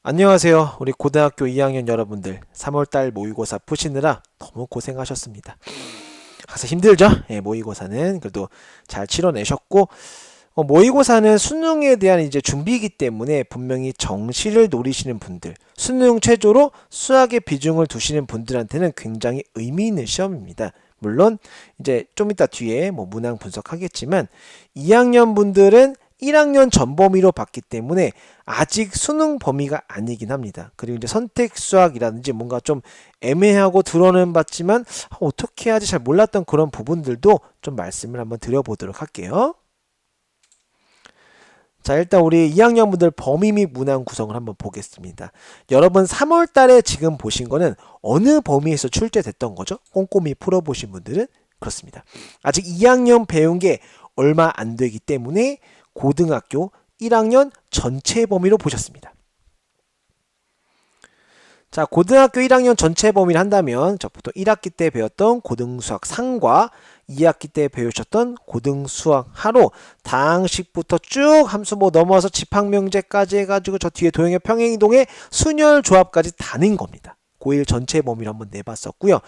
안녕하세요. 우리 고등학교 2학년 여러분들 3월달 모의고사 푸시느라 너무 고생하셨습니다. 항상 힘들죠? 예, 모의고사는 그래도 잘 치러내셨고 모의고사는 수능에 대한 이제 준비이기 때문에 분명히 정시를 노리시는 분들, 수능 최저로 수학의 비중을 두시는 분들한테는 굉장히 의미 있는 시험입니다. 물론 이제 좀 이따 뒤에 문항 분석하겠지만 2학년 분들은 1학년 전범위로 봤기 때문에 아직 수능 범위가 아니긴 합니다. 그리고 이제 선택 수학이라든지 뭔가 좀 애매하고 들어는 봤지만 어떻게 해야지 잘 몰랐던 그런 부분들도 좀 말씀을 한번 드려보도록 할게요. 자, 일단 우리 2학년 분들 범위 및 문항 구성을 한번 보겠습니다. 여러분 3월 달에 지금 보신 거는 어느 범위에서 출제됐던 거죠? 꼼꼼히 풀어보신 분들은 그렇습니다. 아직 2학년 배운 게 얼마 안 되기 때문에 고등학교 1학년 전체 범위로 보셨습니다. 자, 고등학교 1학년 전체 범위를 한다면 저부터 1학기 때 배웠던 고등수학 상과 2학기 때 배우셨던 고등수학 하로 다항식부터 쭉 함수 넘어와서 집합명제까지 해가지고 저 뒤에 도형의 평행이동의 순열 조합까지 다 낸 겁니다. 고1 전체 범위를 한번 내봤었고요.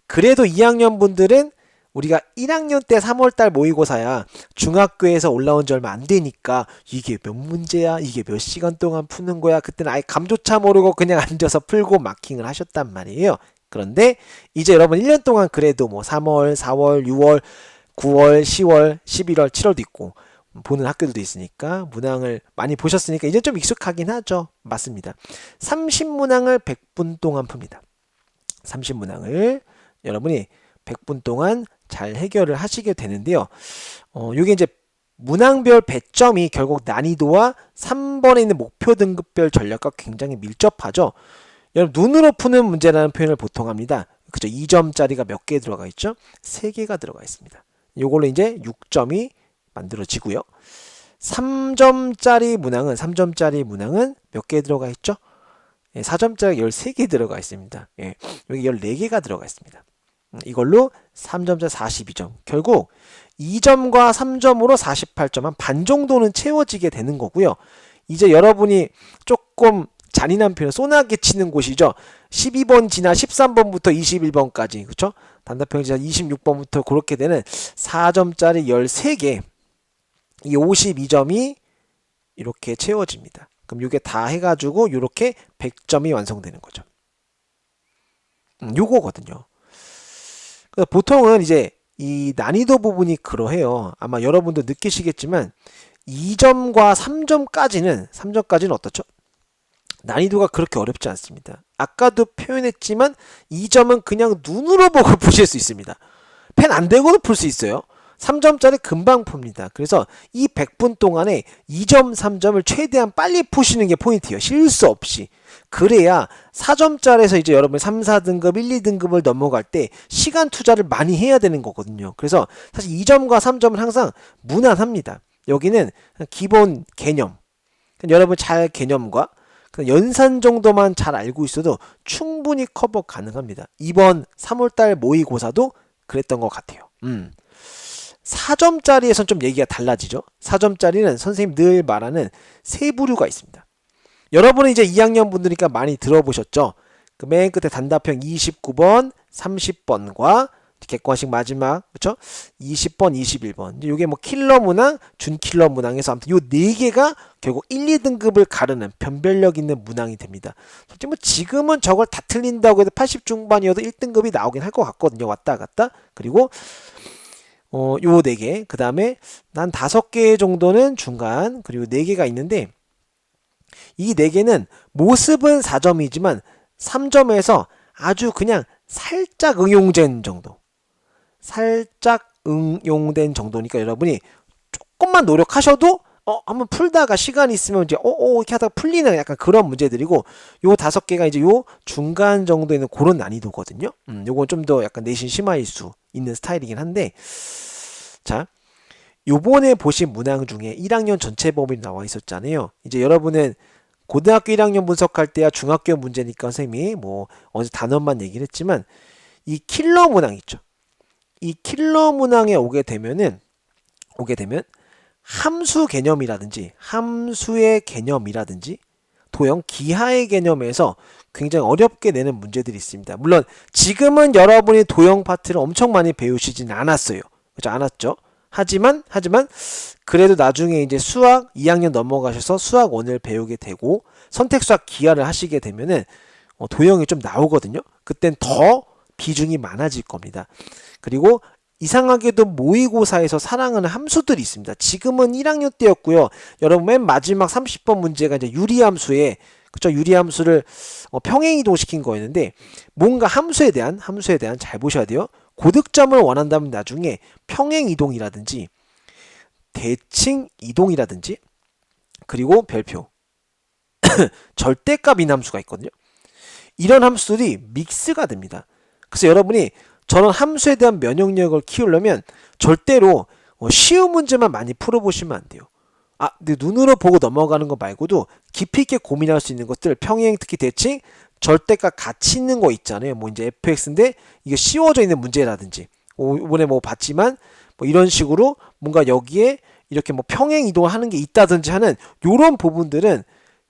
그래도 2학년 분들은 우리가 1학년 때 3월달 모의고사야 중학교에서 올라온 지 얼마 안 되니까 이게 몇 문제야? 이게 몇 시간 동안 푸는 거야? 그때는 아예 감조차 모르고 그냥 앉아서 풀고 마킹을 하셨단 말이에요. 그런데 이제 여러분 1년 동안 그래도 3월, 4월, 6월, 9월, 10월, 11월, 7월도 있고 보는 학교들도 있으니까 문항을 많이 보셨으니까 이제 좀 익숙하긴 하죠. 맞습니다. 30문항을 100분 동안 풉니다. 30문항을 여러분이 100분 동안 잘 해결을 하시게 되는데요. 이게 이제 문항별 배점이 결국 난이도와 3번에 있는 목표 등급별 전략과 굉장히 밀접하죠. 여러분 눈으로 푸는 문제라는 표현을 보통 합니다. 그죠? 2점짜리가 몇 개 들어가 있죠? 3개가 들어가 있습니다. 이걸로 이제 6점이 만들어지고요. 3점짜리 문항은 몇 개 들어가 있죠? 4점짜리 13개 들어가 있습니다. 여기 14개가 들어가 있습니다. 이걸로 3점짜 42점. 결국 2점과 3점으로 48점, 한 반 정도는 채워지게 되는 거고요. 이제 여러분이 조금 잔인한 표현, 소나게 치는 곳이죠. 12번 지나 13번부터 21번까지, 그렇죠? 단답형 지나 26번부터 그렇게 되는 4점짜리 13개, 이 52점이 이렇게 채워집니다. 그럼 이게 다 해가지고 이렇게 100점이 완성되는 거죠. 요거거든요. 보통은 이제 이 난이도 부분이 그러해요. 아마 여러분도 느끼시겠지만 2점과 3점까지는 어떻죠? 난이도가 그렇게 어렵지 않습니다. 아까도 표현했지만 2점은 그냥 눈으로 보고 푸실 수 있습니다. 펜 안 대고도 풀 수 있어요. 3점짜리 금방 풉니다. 그래서 이 100분 동안에 2점, 3점을 최대한 빨리 푸시는 게 포인트예요. 실수 없이. 그래야 4점짜리에서 이제 여러분 3, 4등급, 1, 2등급을 넘어갈 때 시간 투자를 많이 해야 되는 거거든요. 그래서 사실 2점과 3점은 항상 무난합니다. 여기는 기본 개념. 여러분 잘 개념과 연산 정도만 잘 알고 있어도 충분히 커버 가능합니다. 이번 3월달 모의고사도 그랬던 것 같아요. 4점짜리에선 좀 얘기가 달라지죠. 4점짜리는 선생님 늘 말하는 세 부류가 있습니다. 여러분은 이제 2학년 분들이니까 많이 들어보셨죠. 그 맨 끝에 단답형 29번, 30번과 객관식 마지막, 그쵸? 20번, 21번. 이게 킬러 문항, 준킬러 문항에서 아무튼 요 네 개가 결국 1, 2등급을 가르는 변별력 있는 문항이 됩니다. 솔직히 지금은 저걸 다 틀린다고 해도 80 중반이어도 1등급이 나오긴 할 것 같거든요. 왔다 갔다. 그리고 요 4개. 그 다음에 난 5개 정도는 중간, 그리고 4개가 있는데 이 4개는 모습은 4점이지만 3점에서 아주 그냥 살짝 응용된 정도. 살짝 응용된 정도니까 여러분이 조금만 노력하셔도 한번 풀다가 시간이 있으면 이제 이렇게 하다가 풀리는 약간 그런 문제들이고 요 5개가 이제 요 중간 정도에 있는 그런 난이도거든요. 요건 좀 더 약간 내신 심화일 수 있는 스타일이긴 한데 자, 요번에 보신 문항 중에 1학년 전체 범위 나와 있었잖아요. 이제 여러분은 고등학교 1학년 분석할 때야 중학교 문제니까 선생님이 어제 단어만 얘기를 했지만 이 킬러 문항 있죠. 이 킬러 문항에 오게 되면 함수 개념이라든지 함수의 개념이라든지 도형, 기하의 개념에서 굉장히 어렵게 내는 문제들이 있습니다. 물론 지금은 여러분이 도형 파트를 엄청 많이 배우시진 않았어요. 그렇죠? 않았죠? 하지만 그래도 나중에 이제 수학 2학년 넘어가셔서 수학 1을 배우게 되고 선택수학 기하를 하시게 되면은 도형이 좀 나오거든요. 그땐 더 비중이 많아질 겁니다. 그리고 이상하게도 모의고사에서 사랑하는 함수들이 있습니다. 지금은 1학년 때였고요. 여러분 맨 마지막 30번 문제가 이제 유리함수에 그쵸? 유리함수를 평행이동시킨 거였는데 뭔가 함수에 대한 잘 보셔야 돼요. 고득점을 원한다면 나중에 평행이동이라든지 대칭이동이라든지 그리고 별표 절대값 인함수가 있거든요. 이런 함수들이 믹스가 됩니다. 그래서 여러분이 저런 함수에 대한 면역력을 키우려면 절대로 쉬운 문제만 많이 풀어보시면 안 돼요. 근데 눈으로 보고 넘어가는 거 말고도 깊이 있게 고민할 수 있는 것들, 평행, 특히 대칭, 절대값 같이 있는 거 있잖아요. 뭐 이제 fx인데 이게 씌워져 있는 문제라든지 이번에 뭐 봤지만 뭐 이런 식으로 뭔가 여기에 이렇게 뭐 평행 이동을 하는 게 있다든지 하는 요런 부분들은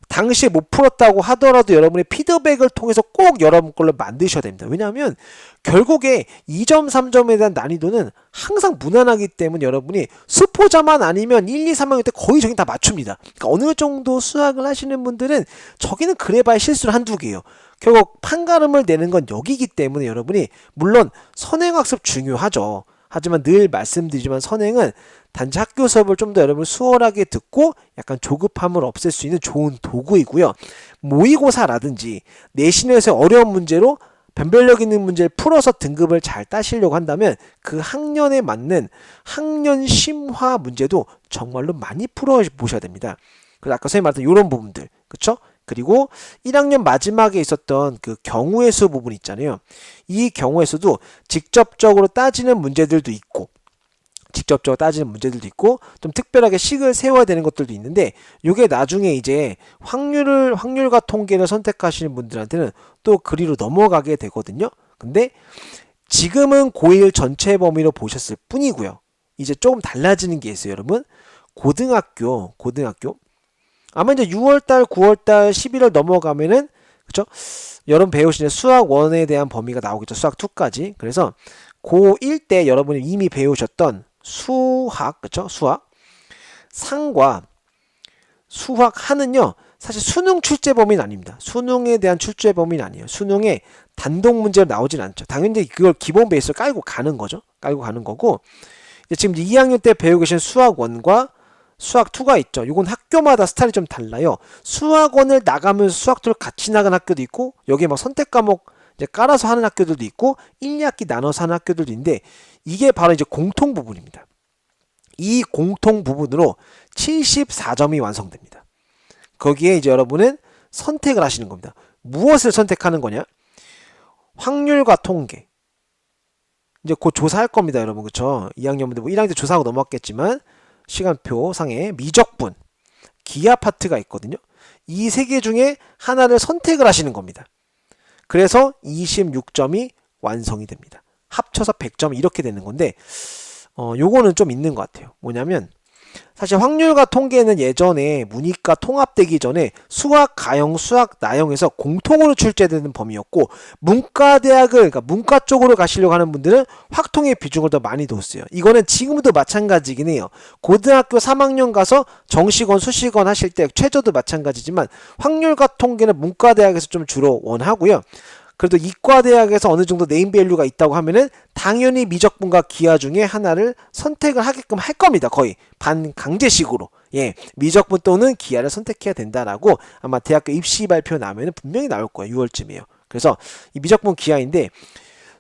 당시에 못 풀었다고 하더라도 여러분의 피드백을 통해서 꼭 여러분 걸로 만드셔야 됩니다. 왜냐하면 결국에 2점, 3점에 대한 난이도는 항상 무난하기 때문에 여러분이 수포자만 아니면 1, 2, 3학년 때 거의 저기 다 맞춥니다. 그러니까 어느 정도 수학을 하시는 분들은 저기는 그래봐야 실수를 한두 개예요. 결국 판가름을 내는 건 여기기 때문에 여러분이 물론 선행학습 중요하죠. 하지만 늘 말씀드리지만 선행은 단지 학교 수업을 좀 더 여러분 수월하게 듣고 약간 조급함을 없앨 수 있는 좋은 도구이고요. 모의고사라든지 내신에서 어려운 문제로 변별력 있는 문제를 풀어서 등급을 잘 따시려고 한다면 그 학년에 맞는 학년 심화 문제도 정말로 많이 풀어보셔야 됩니다. 그래서 아까 선생님 말했던 이런 부분들, 그쵸? 그리고 1학년 마지막에 있었던 그 경우의 수 부분 있잖아요. 이 경우의 수도 직접적으로 따지는 문제들도 있고 좀 특별하게 식을 세워야 되는 것들도 있는데 이게 나중에 이제 확률과 통계를 선택하시는 분들한테는 또 그리로 넘어가게 되거든요. 근데 지금은 고1 전체 범위로 보셨을 뿐이고요. 이제 조금 달라지는 게 있어요, 여러분. 고등학교 아마 이제 6월달, 9월달, 11월 넘어가면은 그쵸? 여러분 배우시는 수학 1에 대한 범위가 나오겠죠. 수학 2까지. 그래서 고1 때 여러분이 이미 배우셨던 수학, 그쵸? 수학 상과 수학 하는요. 사실 수능 출제 범위는 아닙니다. 수능에 대한 출제 범위는 아니에요. 수능에 단독 문제로 나오진 않죠. 당연히 그걸 기본 베이스로 깔고 가는 거죠. 깔고 가는 거고 지금 2학년 때 배우고 계신 수학 1과 수학 2가 있죠. 이건 학교마다 스타일이 좀 달라요. 수학 1을 나가면서 수학 2를 같이 나가는 학교도 있고 여기에 막 선택 과목 이제 깔아서 하는 학교들도 있고 1, 2학기 나눠서 하는 학교들도 있는데 이게 바로 이제 공통 부분입니다. 이 공통 부분으로 74점이 완성됩니다. 거기에 이제 여러분은 선택을 하시는 겁니다. 무엇을 선택하는 거냐? 확률과 통계. 이제 곧 조사할 겁니다, 여러분. 그쵸? 2학년분들 뭐 1학년 때 조사하고 넘어갔겠지만 시간표 상에 미적분, 기하 파트가 있거든요. 이 세 개 중에 하나를 선택을 하시는 겁니다. 그래서 26점이 완성이 됩니다. 합쳐서 100점 이렇게 되는 건데 요거는 좀 있는 것 같아요. 뭐냐면 사실 확률과 통계는 예전에 문이과 통합되기 전에 수학 가형, 수학 나형에서 공통으로 출제되는 범위였고 문과대학을 그러니까 문과 쪽으로 가시려고 하는 분들은 확통의 비중을 더 많이 뒀어요. 이거는 지금도 마찬가지긴 해요. 고등학교 3학년 가서 정시권, 수시권 하실 때 최저도 마찬가지지만 확률과 통계는 문과대학에서 좀 주로 원하고요. 그래도 이과대학에서 어느 정도 네임밸류가 있다고 하면은 당연히 미적분과 기하 중에 하나를 선택을 하게끔 할 겁니다. 거의 반강제식으로. 예, 미적분 또는 기하를 선택해야 된다라고 아마 대학교 입시 발표 나면은 분명히 나올 거예요. 6월쯤이에요. 그래서 이 미적분 기하인데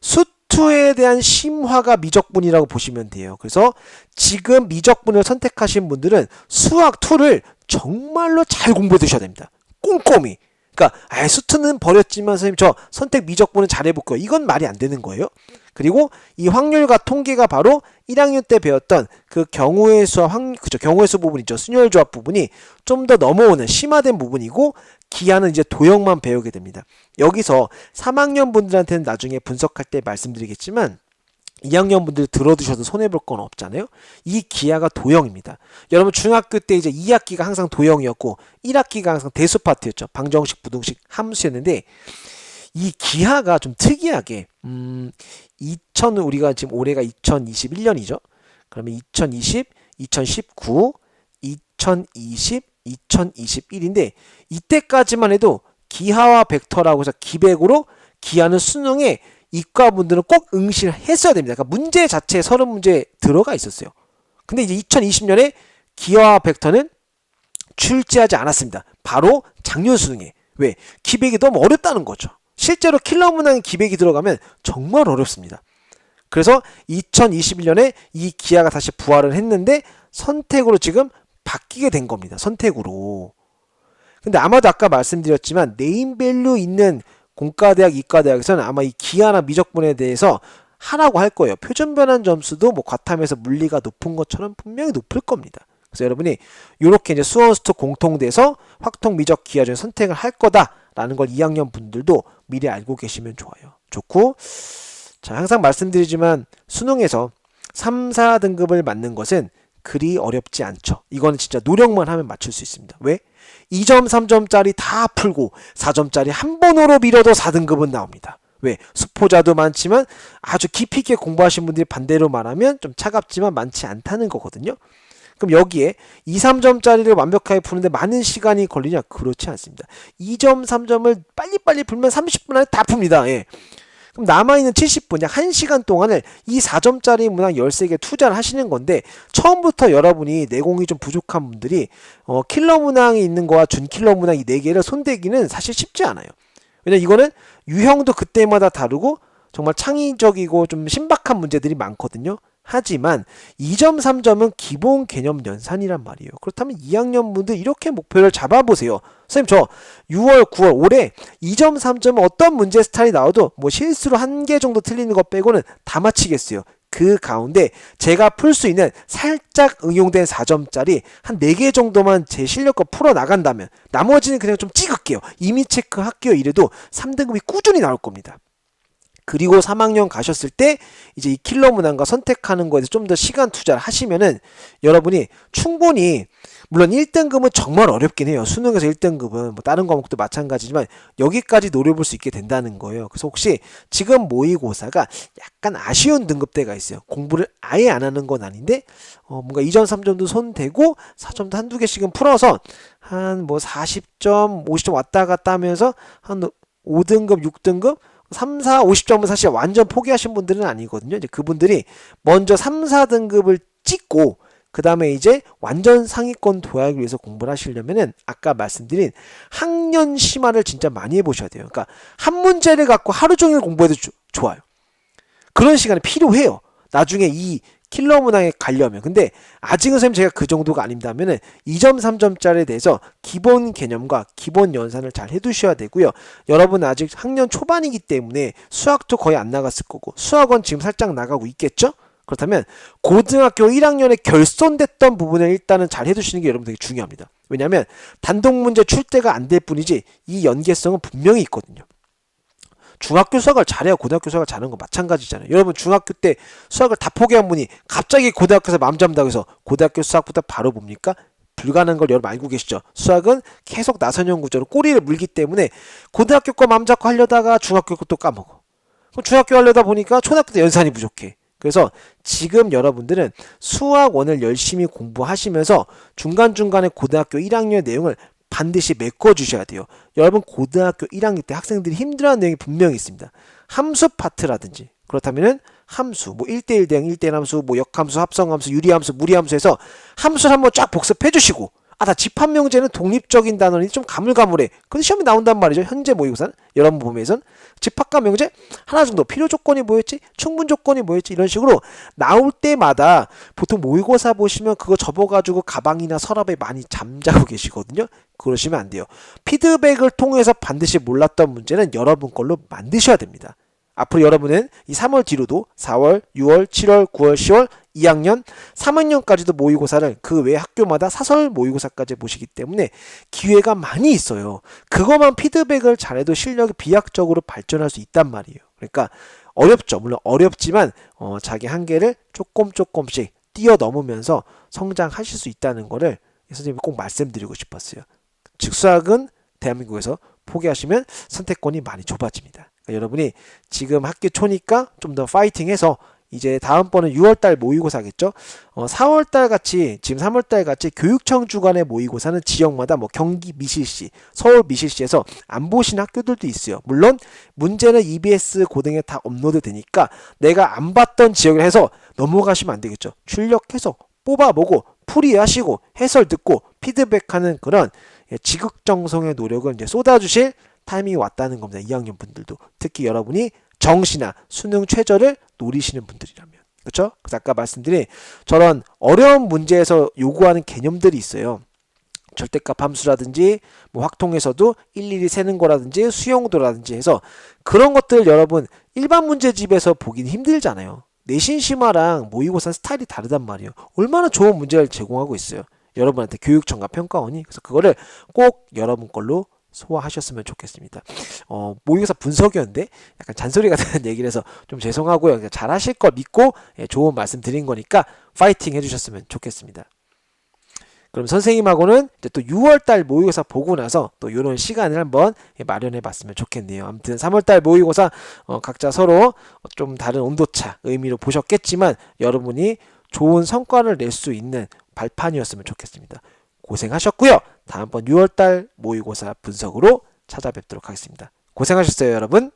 수투에 대한 심화가 미적분이라고 보시면 돼요. 그래서 지금 미적분을 선택하신 분들은 수학 2를 정말로 잘 공부해 두셔야 됩니다. 꼼꼼히. 그러니까 수투는 버렸지만 선생님 저 선택 미적분은 잘해볼게요. 이건 말이 안 되는 거예요. 그리고 이 확률과 통계가 바로 1학년 때 배웠던 그 경우의 수와 그죠? 경우의 수 부분 있죠. 순열 조합 부분이 좀 더 넘어오는 심화된 부분이고 기하는 이제 도형만 배우게 됩니다. 여기서 3학년 분들한테는 나중에 분석할 때 말씀드리겠지만 2학년 분들 들어두셔도 손해볼 건 없잖아요. 이 기하가 도형입니다. 여러분 중학교 때 이제 2학기가 항상 도형이었고 1학기가 항상 대수 파트였죠. 방정식, 부등식, 함수였는데 이 기하가 좀 특이하게 우리가 지금 올해가 2021년이죠. 그러면 2020, 2019, 2020, 2021인데 이때까지만 해도 기하와 벡터라고 해서 기백으로 기하는 수능에 이과분들은 꼭 응시를 했어야 됩니다. 그러니까 문제 자체에 서른 문제 들어가 있었어요. 근데 이제 2020년에 기하와 벡터는 출제하지 않았습니다. 바로 작년 수능에. 왜? 기백이 너무 어렵다는 거죠. 실제로 킬러 문항에 기백이 들어가면 정말 어렵습니다. 그래서 2021년에 이 기하가 다시 부활을 했는데 선택으로 지금 바뀌게 된 겁니다. 선택으로. 근데 아마도 아까 말씀드렸지만 네임밸류 있는 공과대학, 이과대학에서는 아마 이 기하나 미적분에 대해서 하라고 할 거예요. 표준변환 점수도 뭐 과탐에서 물리가 높은 것처럼 분명히 높을 겁니다. 그래서 여러분이 이렇게 이제 수원수투 공통돼서 확통, 미적, 기하 중에 선택을 할 거다라는 걸 2학년 분들도 미리 알고 계시면 좋아요. 좋고, 자, 항상 말씀드리지만 수능에서 3, 4등급을 맞는 것은 그리 어렵지 않죠. 이거는 진짜 노력만 하면 맞출 수 있습니다. 왜? 2점, 3점짜리 다 풀고 4점짜리 한 번으로 밀어도 4등급은 나옵니다. 왜? 수포자도 많지만 아주 깊이 있게 공부하신 분들이 반대로 말하면 좀 차갑지만 많지 않다는 거거든요. 그럼 여기에 2, 3점짜리를 완벽하게 푸는데 많은 시간이 걸리냐? 그렇지 않습니다. 2점, 3점을 빨리빨리 풀면 30분 안에 다 풉니다. 예. 그럼 남아있는 70분, 약 1시간 동안을 이 4점짜리 문항 13개 투자를 하시는 건데 처음부터 여러분이 내공이 좀 부족한 분들이 킬러 문항이 있는 거와 준킬러 문항 이 4개를 손대기는 사실 쉽지 않아요. 왜냐면 이거는 유형도 그때마다 다르고 정말 창의적이고 좀 신박한 문제들이 많거든요. 하지만 2점, 3점은 기본 개념 연산이란 말이에요. 그렇다면 2학년 분들 이렇게 목표를 잡아보세요. 선생님 저 6월, 9월 올해 2점, 3점은 어떤 문제 스타일이 나와도 뭐 실수로 1개 정도 틀리는 것 빼고는 다 맞히겠어요. 그 가운데 제가 풀 수 있는 살짝 응용된 4점짜리 한 4개 정도만 제 실력껏 풀어나간다면 나머지는 그냥 좀 찍을게요. 이미 체크할게요. 이래도 3등급이 꾸준히 나올 겁니다. 그리고 3학년 가셨을 때 이제 이 킬러 문항과 선택하는 거에 좀 더 시간 투자를 하시면은 여러분이 충분히 물론 1등급은 정말 어렵긴 해요. 수능에서 1등급은 뭐 다른 과목도 마찬가지지만 여기까지 노려볼 수 있게 된다는 거예요. 그래서 혹시 지금 모의고사가 약간 아쉬운 등급대가 있어요. 공부를 아예 안 하는 건 아닌데 뭔가 2점, 3점도 손대고 4점도 한두 개씩은 풀어서 한 뭐 40점, 50점 왔다 갔다 하면서 한 5등급, 6등급 3, 4, 50점은 사실 완전 포기하신 분들은 아니거든요. 이제 그분들이 먼저 3, 4등급을 찍고 그 다음에 이제 완전 상위권 도약을 위해서 공부를 하시려면은 아까 말씀드린 학년 심화를 진짜 많이 해보셔야 돼요. 그러니까 한 문제를 갖고 하루 종일 공부해도 좋아요. 그런 시간이 필요해요. 나중에 이 킬러 문항에 가려면. 근데 아직은 선생님 제가 그 정도가 아닙니다면은 2점, 3점짜리에 대해서 기본 개념과 기본 연산을 잘 해두셔야 되고요. 여러분은 아직 학년 초반이기 때문에 수학도 거의 안 나갔을 거고 수학은 지금 살짝 나가고 있겠죠? 그렇다면 고등학교 1학년에 결손됐던 부분을 일단은 잘 해두시는 게 여러분 되게 중요합니다. 왜냐하면 단독 문제 출제가 안 될 뿐이지 이 연계성은 분명히 있거든요. 중학교 수학을 잘해야 고등학교 수학을 잘하는 건 마찬가지잖아요. 여러분 중학교 때 수학을 다 포기한 분이 갑자기 고등학교에서 마음 잡는다고 해서 고등학교 수학부터 바로 봅니까? 불가능한 걸 여러분 알고 계시죠? 수학은 계속 나선형 구조로 꼬리를 물기 때문에 고등학교 거 마음 잡고 하려다가 중학교 것도 까먹어. 그럼 중학교 하려다 보니까 초등학교 때 연산이 부족해. 그래서 지금 여러분들은 수학원을 열심히 공부하시면서 중간중간에 고등학교 1학년의 내용을 반드시 메꿔주셔야 돼요. 여러분 고등학교 1학년 때 학생들이 힘들어하는 내용이 분명히 있습니다. 함수 파트라든지 그렇다면은 함수, 뭐 1대1 대응 1대1 함수, 뭐 역함수, 합성함수, 유리함수, 무리함수에서 함수를 한번 쫙 복습해 주시고 나 집합명제는 독립적인 단원이 좀 가물가물해. 근데 시험이 나온단 말이죠. 현재 모의고사는 여러분 보면선 집합과 명제 하나 정도 필요 조건이 뭐였지? 충분 조건이 뭐였지? 이런 식으로 나올 때마다 보통 모의고사 보시면 그거 접어가지고 가방이나 서랍에 많이 잠자고 계시거든요. 그러시면 안 돼요. 피드백을 통해서 반드시 몰랐던 문제는 여러분 걸로 만드셔야 됩니다. 앞으로 여러분은 이 3월 뒤로도 4월, 6월, 7월, 9월, 10월 2학년, 3학년까지도 모의고사를 그 외 학교마다 사설 모의고사까지 보시기 때문에 기회가 많이 있어요. 그것만 피드백을 잘해도 실력이 비약적으로 발전할 수 있단 말이에요. 그러니까 어렵죠. 물론 어렵지만 자기 한계를 조금씩 뛰어넘으면서 성장하실 수 있다는 거를 선생님이 꼭 말씀드리고 싶었어요. 즉 수학은 대한민국에서 포기하시면 선택권이 많이 좁아집니다. 그러니까 여러분이 지금 학기 초니까 좀 더 파이팅해서 이제 다음번은 6월달 모의고사겠죠. 4월달 같이 지금 3월달 같이 교육청 주관의 모의고사는 지역마다 뭐 경기 미실시, 서울 미실시에서 안 보신 학교들도 있어요. 물론 문제는 EBS 고등에 다 업로드 되니까 내가 안 봤던 지역을 해서 넘어가시면 안 되겠죠. 출력해서 뽑아보고 풀이하시고 해설 듣고 피드백하는 그런 지극정성의 노력을 이제 쏟아주실 타이밍이 왔다는 겁니다. 2학년 분들도 특히 여러분이 정시나 수능 최저를 노리시는 분들이라면 그렇죠? 그래서 아까 말씀드린 저런 어려운 문제에서 요구하는 개념들이 있어요. 절대값 함수라든지 뭐 확통에서도 일일이 세는 거라든지 수용도라든지 해서 그런 것들 여러분 일반 문제집에서 보긴 힘들잖아요. 내신 심화랑 모의고사 스타일이 다르단 말이에요. 얼마나 좋은 문제를 제공하고 있어요. 여러분한테 교육청과 평가원이. 그래서 그거를 꼭 여러분 걸로 소화하셨으면 좋겠습니다. 모의고사 분석이었는데 약간 잔소리 같은 얘기를 해서 좀 죄송하고요. 잘 하실 걸 믿고 좋은 말씀 드린 거니까 파이팅 해주셨으면 좋겠습니다. 그럼 선생님하고는 이제 또 6월달 모의고사 보고 나서 또 이런 시간을 한번 마련해 봤으면 좋겠네요. 아무튼 3월달 모의고사 각자 서로 좀 다른 온도차 의미로 보셨겠지만 여러분이 좋은 성과를 낼 수 있는 발판이었으면 좋겠습니다. 고생하셨고요. 다음번 6월달 모의고사 분석으로 찾아뵙도록 하겠습니다. 고생하셨어요, 여러분.